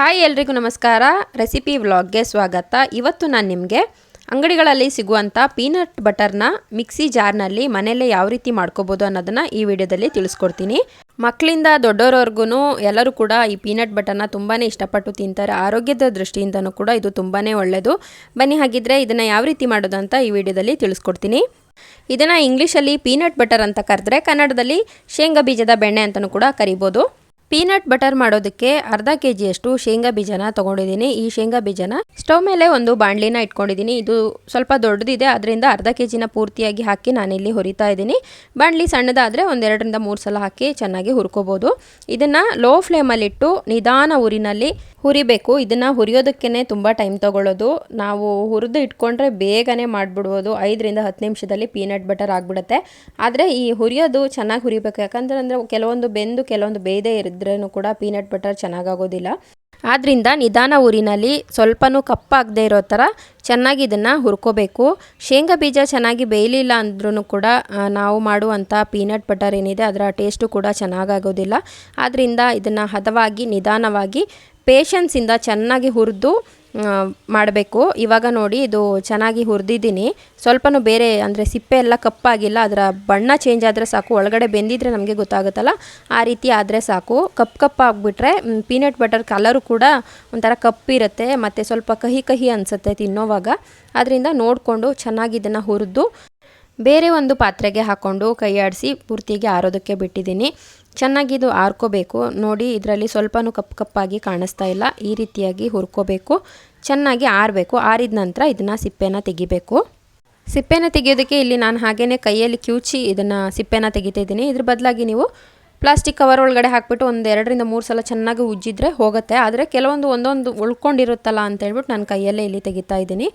Hi ಎಲ್ರಿಗೂ ನಮಸ್ಕಾರ. Recipe ವ್ಲಾಗ್ಗೆ ಸ್ವಾಗತ. ಇವತ್ತು ನಾನು ನಿಮಗೆ ಅಂಗಡಿಗಳಲ್ಲಿ ಸಿಗುವಂಥ ಪೀನಟ್ ಬಟರ್ನ ಮಿಕ್ಸಿ ಜಾರ್ನಲ್ಲಿ ಮನೆಯಲ್ಲೇ ಯಾವ ರೀತಿ ಮಾಡ್ಕೋಬೋದು ಅನ್ನೋದನ್ನು ಈ ವಿಡಿಯೋದಲ್ಲಿ ತಿಳಿಸ್ಕೊಡ್ತೀನಿ. ಮಕ್ಕಳಿಂದ ದೊಡ್ಡೋರವರೆಗೂ ಎಲ್ಲರೂ ಕೂಡ ಈ ಪೀನಟ್ ಬಟರ್ನ ತುಂಬಾ ಇಷ್ಟಪಟ್ಟು ತಿಂತಾರೆ. ಆರೋಗ್ಯದ ದೃಷ್ಟಿಯಿಂದನೂ ಕೂಡ ಇದು ತುಂಬಾ ಒಳ್ಳೆಯದು. ಬನ್ನಿ ಹಾಗಿದ್ರೆ ಇದನ್ನು ಯಾವ ರೀತಿ ಮಾಡೋದು ಅಂತ ಈ ವಿಡಿಯೋದಲ್ಲಿ ತಿಳಿಸ್ಕೊಡ್ತೀನಿ. ಇದನ್ನು ಇಂಗ್ಲೀಷಲ್ಲಿ ಪೀನಟ್ ಬಟರ್ ಅಂತ ಕರೆದ್ರೆ ಕನ್ನಡದಲ್ಲಿ ಶೇಂಗಾ ಬೀಜದ ಬೆಣ್ಣೆ ಅಂತಲೂ ಕೂಡ ಕರಿಬೋದು. ಪೀನಟ್ ಬಟರ್ ಮಾಡೋದಕ್ಕೆ ಅರ್ಧ ಕೆಜಿಯಷ್ಟು ಶೇಂಗಾ ಬೀಜನ ತೊಗೊಂಡಿದ್ದೀನಿ. ಈ ಶೇಂಗಾ ಬೀಜನ ಸ್ಟವ್ ಮೇಲೆ ಒಂದು ಬಾಣಲಿನ ಇಟ್ಕೊಂಡಿದ್ದೀನಿ. ಇದು ಸ್ವಲ್ಪ ದೊಡ್ಡದಿದೆ, ಅದರಿಂದ ಅರ್ಧ ಕೆಜಿನ ಪೂರ್ತಿಯಾಗಿ ಹಾಕಿ ನಾನಿಲ್ಲಿ ಹುರಿತಾ ಇದ್ದೀನಿ. ಬಾಣಲಿ ಸಣ್ಣದಾದರೆ 1-2-3 ಸಲ ಹಾಕಿ ಚೆನ್ನಾಗಿ ಹುರ್ಕೋಬೋದು. ಇದನ್ನು ಲೋ ಫ್ಲೇಮಲ್ಲಿಟ್ಟು ನಿಧಾನ ಊರಿನಲ್ಲಿ ಹುರಿಬೇಕು. ಇದನ್ನು ಹುರಿಯೋದಕ್ಕೇ ತುಂಬ ಟೈಮ್ ತೊಗೊಳ್ಳೋದು. ನಾವು ಹುರಿದು ಇಟ್ಕೊಂಡ್ರೆ ಬೇಗನೆ ಮಾಡಿಬಿಡ್ಬೋದು. 5-10 ನಿಮಿಷದಲ್ಲಿ ಪೀನಟ್ ಬಟರ್ ಆಗಿಬಿಡುತ್ತೆ. ಆದರೆ ಈ ಹುರಿಯೋದು ಚೆನ್ನಾಗಿ ಹುರಿಬೇಕು. ಯಾಕಂದರೆ ಕೆಲವೊಂದು ಬೆಂದು ಕೆಲವೊಂದು ಬೇಯದೇ ಇದ್ರೂ ಕೂಡ ಪೀನಟ್ ಬಟರ್ ಚೆನ್ನಾಗಾಗೋದಿಲ್ಲ. ಆದ್ದರಿಂದ ನಿಧಾನ ಊರಿನಲ್ಲಿ ಸ್ವಲ್ಪನೂ ಕಪ್ಪಾಗದೇ ಇರೋ ಥರ ಚೆನ್ನಾಗಿ ಇದನ್ನು ಹುರ್ಕೋಬೇಕು. ಶೇಂಗಾ ಬೀಜ ಚೆನ್ನಾಗಿ ಬೇಯಲಿಲ್ಲ ಅಂದ್ರೂ ಕೂಡ ನಾವು ಮಾಡುವಂಥ ಪೀನಟ್ ಬಟರ್ ಏನಿದೆ ಅದರ ಟೇಸ್ಟು ಕೂಡ ಚೆನ್ನಾಗಾಗೋದಿಲ್ಲ. ಆದ್ದರಿಂದ ಇದನ್ನು ಹದವಾಗಿ ನಿಧಾನವಾಗಿ ಪೇಷನ್ಸಿಂದ ಚೆನ್ನಾಗಿ ಹುರಿದು ಮಾಡಬೇಕು. ಇವಾಗ ನೋಡಿ ಇದು ಚೆನ್ನಾಗಿ ಹುರಿದಿದ್ದೀನಿ. ಸ್ವಲ್ಪನೂ ಬೇರೆ ಅಂದರೆ ಸಿಪ್ಪೆ ಎಲ್ಲ ಕಪ್ಪಾಗಿಲ್ಲ, ಅದರ ಬಣ್ಣ ಚೇಂಜ್ ಆದರೆ ಸಾಕು. ಒಳಗಡೆ ಬೆಂದಿದ್ರೆ ನಮಗೆ ಗೊತ್ತಾಗುತ್ತಲ್ಲ, ಆ ರೀತಿ ಆದರೆ ಸಾಕು. ಕಪ್ಪಾಗಿಬಿಟ್ರೆ ಪೀನಟ್ ಬಟರ್ ಕಲರು ಕೂಡ ಒಂಥರ ಕಪ್ಪಿರುತ್ತೆ ಮತ್ತು ಸ್ವಲ್ಪ ಕಹಿ ಕಹಿ ಅನಿಸುತ್ತೆ ತಿನ್ನೋವಾಗ. ಅದರಿಂದ ನೋಡಿಕೊಂಡು ಚೆನ್ನಾಗಿ ಇದನ್ನು ಹುರಿದು ಬೇರೆ ಒಂದು ಪಾತ್ರೆಗೆ ಹಾಕ್ಕೊಂಡು ಕೈ ಆಡಿಸಿ ಪೂರ್ತಿಗೆ ಆರೋದಕ್ಕೆ ಬಿಟ್ಟಿದ್ದೀನಿ. ಚೆನ್ನಾಗಿ ಇದು ಆರ್ಕೋಬೇಕು. ನೋಡಿ ಇದರಲ್ಲಿ ಸ್ವಲ್ಪನೂ ಕಪ್ಪಾಗಿ ಕಾಣಿಸ್ತಾ ಇಲ್ಲ. ಈ ರೀತಿಯಾಗಿ ಹುರ್ಕೋಬೇಕು, ಚೆನ್ನಾಗಿ ಆರಬೇಕು. ಆರಿದ ನಂತರ ಇದನ್ನು ಸಿಪ್ಪೆನ ತೆಗಿಬೇಕು. ಸಿಪ್ಪೆನ ತೆಗೆಯೋದಕ್ಕೆ ಇಲ್ಲಿ ನಾನು ಹಾಗೇ ಕೈಯಲ್ಲಿ ಕಿವುಚಿ ಇದನ್ನು ಸಿಪ್ಪೆನ ತೆಗಿತಿದ್ದೀನಿ. ಇದ್ರ ಬದಲಾಗಿ ನೀವು ಪ್ಲಾಸ್ಟಿಕ್ ಕವರ್ ಒಳಗಡೆ ಹಾಕ್ಬಿಟ್ಟು 1-2-3 ಸಲ ಚೆನ್ನಾಗಿ ಉಜ್ಜಿದ್ರೆ ಹೋಗುತ್ತೆ. ಆದರೆ ಕೆಲವೊಂದು ಒಂದೊಂದು ಉಳ್ಕೊಂಡಿರುತ್ತಲ್ಲ ಅಂತ ಹೇಳ್ಬಿಟ್ಟು ನಾನು ಕೈಯಲ್ಲೇ ಇಲ್ಲಿ ತೆಗಿತಾ ಇದ್ದೀನಿ.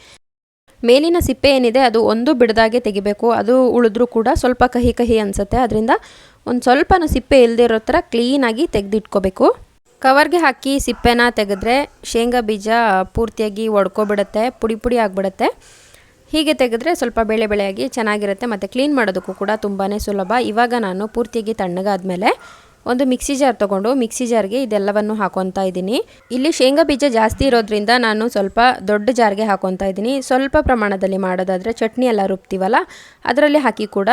ಮೇಲಿನ ಸಿಪ್ಪೆ ಏನಿದೆ ಅದು ಒಂದು ಬಿಡದಾಗೆ ತೆಗಿಬೇಕು. ಅದು ಉಳಿದ್ರೂ ಕೂಡ ಸ್ವಲ್ಪ ಕಹಿ ಕಹಿ ಅನಿಸುತ್ತೆ. ಅದರಿಂದ ಒಂದು ಸ್ವಲ್ಪನೂ ಸಿಪ್ಪೆ ಇಲ್ಲದೆ ಇರೋ ಥರ ಕ್ಲೀನಾಗಿ ತೆಗೆದಿಟ್ಕೋಬೇಕು. ಕವರ್ಗೆ ಹಾಕಿ ಸಿಪ್ಪೆನ ತೆಗೆದ್ರೆ ಶೇಂಗಾ ಬೀಜ ಪೂರ್ತಿಯಾಗಿ ಒಡ್ಕೊಬಿಡುತ್ತೆ, ಪುಡಿ ಪುಡಿ ಆಗಿಬಿಡುತ್ತೆ. ಹೀಗೆ ತೆಗೆದ್ರೆ ಸ್ವಲ್ಪ ಬೇಳೆ ಬೇಳೆಯಾಗಿ ಚೆನ್ನಾಗಿರುತ್ತೆ ಮತ್ತು ಕ್ಲೀನ್ ಮಾಡೋದಕ್ಕೂ ಕೂಡ ತುಂಬಾ ಸುಲಭ. ಇವಾಗ ನಾನು ಪೂರ್ತಿಯಾಗಿ ತಣ್ಣಗಾದ್ಮೇಲೆ ಒಂದು ಮಿಕ್ಸಿ ಜಾರ್ ತೊಗೊಂಡು ಮಿಕ್ಸಿ ಜಾರ್ಗೆ ಇದೆಲ್ಲವನ್ನು ಹಾಕೊತಾ ಇದ್ದೀನಿ. ಇಲ್ಲಿ ಶೇಂಗಾ ಬೀಜ ಜಾಸ್ತಿ ಇರೋದ್ರಿಂದ ನಾನು ಸ್ವಲ್ಪ ದೊಡ್ಡ ಜಾರ್ಗೆ ಹಾಕೊತಾ ಇದ್ದೀನಿ. ಸ್ವಲ್ಪ ಪ್ರಮಾಣದಲ್ಲಿ ಮಾಡೋದಾದರೆ ಚಟ್ನಿ ಎಲ್ಲ ರುಬ್ತೀವಲ್ಲ ಅದರಲ್ಲಿ ಹಾಕಿ ಕೂಡ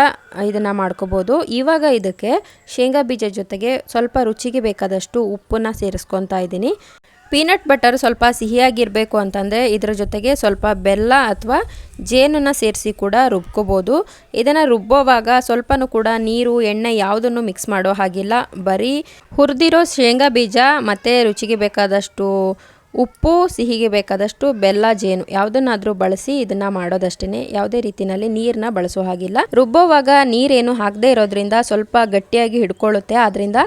ಇದನ್ನು ಮಾಡ್ಕೋಬೋದು. ಇವಾಗ ಇದಕ್ಕೆ ಶೇಂಗಾ ಬೀಜ ಜೊತೆಗೆ ಸ್ವಲ್ಪ ರುಚಿಗೆ ಬೇಕಾದಷ್ಟು ಉಪ್ಪನ್ನು ಸೇರಿಸ್ಕೊತಾ ಇದ್ದೀನಿ. ಪೀನಟ್ ಬಟರ್ ಸ್ವಲ್ಪ ಸಿಹಿಯಾಗಿರಬೇಕು ಅಂತಂದರೆ ಇದರ ಜೊತೆಗೆ ಸ್ವಲ್ಪ ಬೆಲ್ಲ ಅಥವಾ ಜೇನನ್ನು ಸೇರಿಸಿ ಕೂಡ ರುಬ್ಕೋಬೋದು. ಇದನ್ನು ರುಬ್ಬೋವಾಗ ಸ್ವಲ್ಪನೂ ಕೂಡ ನೀರು ಎಣ್ಣೆ ಯಾವುದನ್ನು ಮಿಕ್ಸ್ ಮಾಡೋ ಹಾಗಿಲ್ಲ. ಬರೀ ಹುರಿದಿರೋ ಶೇಂಗಾ ಬೀಜ ಮತ್ತು ರುಚಿಗೆ ಬೇಕಾದಷ್ಟು ಉಪ್ಪು, ಸಿಹಿಗೆ ಬೇಕಾದಷ್ಟು ಬೆಲ್ಲ, ಜೇನು ಯಾವುದನ್ನಾದರೂ ಬಳಸಿ ಇದನ್ನು ಮಾಡೋದಷ್ಟೇ. ಯಾವುದೇ ರೀತಿಯಲ್ಲಿ ನೀರನ್ನ ಬಳಸೋ ಹಾಗಿಲ್ಲ. ರುಬ್ಬೋವಾಗ ನೀರೇನು ಹಾಕದೇ ಇರೋದ್ರಿಂದ ಸ್ವಲ್ಪ ಗಟ್ಟಿಯಾಗಿ ಹಿಡ್ಕೊಳ್ಳುತ್ತೆ. ಆದ್ದರಿಂದ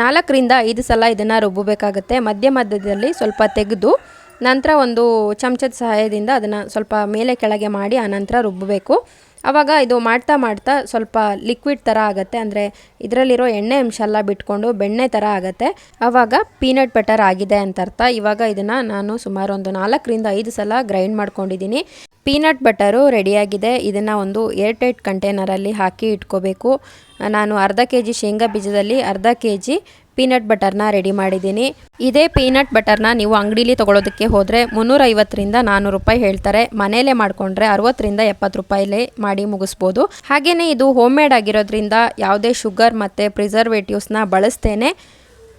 4-5 ಸಲ ಇದನ್ನು ರುಬ್ಬಬೇಕಾಗುತ್ತೆ. ಮಧ್ಯದಲ್ಲಿ ಸ್ವಲ್ಪ ತೆಗೆದು ನಂತರ ಒಂದು ಚಮಚದ ಸಹಾಯದಿಂದ ಅದನ್ನು ಸ್ವಲ್ಪ ಮೇಲೆ ಕೆಳಗೆ ಮಾಡಿ ಆನಂತರ ರುಬ್ಬಬೇಕು. ಆವಾಗ ಇದು ಮಾಡ್ತಾ ಮಾಡ್ತಾ ಸ್ವಲ್ಪ ಲಿಕ್ವಿಡ್ ಥರ ಆಗುತ್ತೆ. ಅಂದರೆ ಇದರಲ್ಲಿರೋ ಎಣ್ಣೆ ಅಂಶ ಎಲ್ಲ ಬಿಟ್ಕೊಂಡು ಬೆಣ್ಣೆ ಥರ ಆಗುತ್ತೆ. ಆವಾಗ ಪೀನಟ್ ಬಟರ್ ಆಗಿದೆ ಅಂತ ಅರ್ಥ. ಇವಾಗ ಇದನ್ನು ನಾನು ಸುಮಾರು ಒಂದು 4-5 ಸಲ ಗ್ರೈಂಡ್ ಮಾಡ್ಕೊಂಡಿದ್ದೀನಿ. ಪೀನಟ್ ಬಟರು ರೆಡಿಯಾಗಿದೆ. ಇದನ್ನು ಒಂದು ಏರ್ಟೈಟ್ ಕಂಟೈನರಲ್ಲಿ ಹಾಕಿ ಇಟ್ಕೋಬೇಕು. ನಾನು ಅರ್ಧ ಕೆಜಿ ಶೇಂಗಾ ಬೀಜದಲ್ಲಿ ಅರ್ಧ ಕೆಜಿ ಪೀನಟ್ ಬಟರ್ನ ರೆಡಿ ಮಾಡಿದ್ದೀನಿ. ಇದೇ ಪೀನಟ್ ಬಟರ್ನ ನೀವು ಅಂಗಡೀಲಿ ತೊಗೊಳೋದಕ್ಕೆ ಹೋದರೆ 350-400 ರೂಪಾಯಿ ಹೇಳ್ತಾರೆ. ಮನೆಯಲ್ಲೇ ಮಾಡಿಕೊಂಡ್ರೆ 60-70 ರೂಪಾಯಿಲೇ ಮಾಡಿ ಮುಗಿಸ್ಬೋದು. ಹಾಗೆಯೇ ಇದು ಹೋಮ್ ಮೇಡ್ ಆಗಿರೋದ್ರಿಂದ ಯಾವುದೇ ಶುಗರ್ ಮತ್ತು ಪ್ರಿಸರ್ವೇಟಿವ್ಸ್ನ ಬಳಸ್ತೇನೆ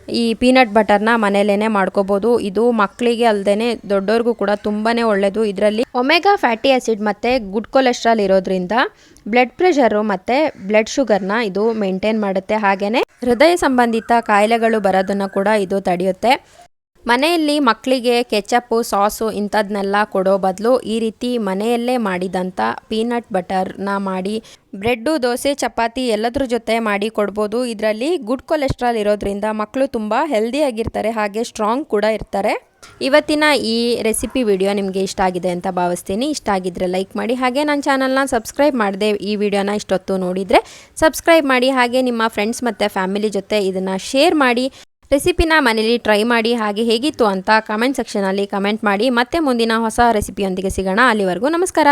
ಈ ಪೀನಟ್ ಬಟರ್ನ ಮನೆಯಲ್ಲೇ ಮಾಡ್ಕೋಬೋದು. ಇದು ಮಕ್ಕಳಿಗೆ ಅಲ್ಲದೆ ದೊಡ್ಡವ್ರಿಗೂ ಕೂಡ ತುಂಬಾ ಒಳ್ಳೆಯದು. ಇದರಲ್ಲಿ ಒಮೆಗಾ ಫ್ಯಾಟಿ ಆ್ಯಸಿಡ್ ಮತ್ತು ಗುಡ್ ಕೊಲೆಸ್ಟ್ರಾಲ್ ಇರೋದ್ರಿಂದ ಬ್ಲಡ್ ಪ್ರೆಷರು ಮತ್ತು ಬ್ಲಡ್ ಶುಗರ್ನ ಇದು ಮೇಂಟೈನ್ ಮಾಡುತ್ತೆ. ಹಾಗೆಯೇ ಹೃದಯ ಸಂಬಂಧಿತ ಕಾಯಿಲೆಗಳು ಬರೋದನ್ನು ಕೂಡ ಇದು ತಡೆಯುತ್ತೆ. ಮನೆಯಲ್ಲಿ ಮಕ್ಕಳಿಗೆ ಕೆಚಪ್ಪು, ಸಾಸು ಇಂಥದ್ದನ್ನೆಲ್ಲ ಕೊಡೋ ಬದಲು ಈ ರೀತಿ ಮನೆಯಲ್ಲೇ ಮಾಡಿದಂಥ ಪೀನಟ್ ಬಟರ್ನ ಮಾಡಿ ಬ್ರೆಡ್ಡು, ದೋಸೆ, ಚಪಾತಿ ಎಲ್ಲದ್ರ ಜೊತೆ ಮಾಡಿ ಕೊಡ್ಬೋದು. ಇದರಲ್ಲಿ ಗುಡ್ ಕೊಲೆಸ್ಟ್ರಾಲ್ ಇರೋದ್ರಿಂದ ಮಕ್ಕಳು ತುಂಬ ಹೆಲ್ದಿಯಾಗಿರ್ತಾರೆ, ಹಾಗೆ ಸ್ಟ್ರಾಂಗ್ ಕೂಡ ಇರ್ತಾರೆ. ಇವತ್ತಿನ ಈ ರೆಸಿಪಿ ವಿಡಿಯೋ ನಿಮಗೆ ಇಷ್ಟ ಆಗಿದೆ ಅಂತ ಭಾವಿಸ್ತೀನಿ. ಇಷ್ಟ ಆಗಿದ್ದರೆ ಲೈಕ್ ಮಾಡಿ, ಹಾಗೆ ನನ್ನ ಚಾನಲ್ನ ಸಬ್ಸ್ಕ್ರೈಬ್ ಮಾಡದೆ ಈ ವಿಡಿಯೋನ ಇಷ್ಟೊತ್ತು ನೋಡಿದರೆ ಸಬ್ಸ್ಕ್ರೈಬ್ ಮಾಡಿ. ಹಾಗೆ ನಿಮ್ಮ ಫ್ರೆಂಡ್ಸ್ ಮತ್ತು ಫ್ಯಾಮಿಲಿ ಜೊತೆ ಇದನ್ನು ಶೇರ್ ಮಾಡಿ. ರೆಸಿಪಿನ ಮನೇಲಿ ಟ್ರೈ ಮಾಡಿ. ಹಾಗೆ ಹೇಗಿತ್ತು ಅಂತ ಕಮೆಂಟ್ ಸೆಕ್ಷನಲ್ಲಿ ಕಮೆಂಟ್ ಮಾಡಿ. ಮತ್ತೆ ಮುಂದಿನ ಹೊಸ ರೆಸಿಪಿಯೊಂದಿಗೆ ಸಿಗೋಣ. ಅಲ್ಲಿವರೆಗೂ ನಮಸ್ಕಾರ.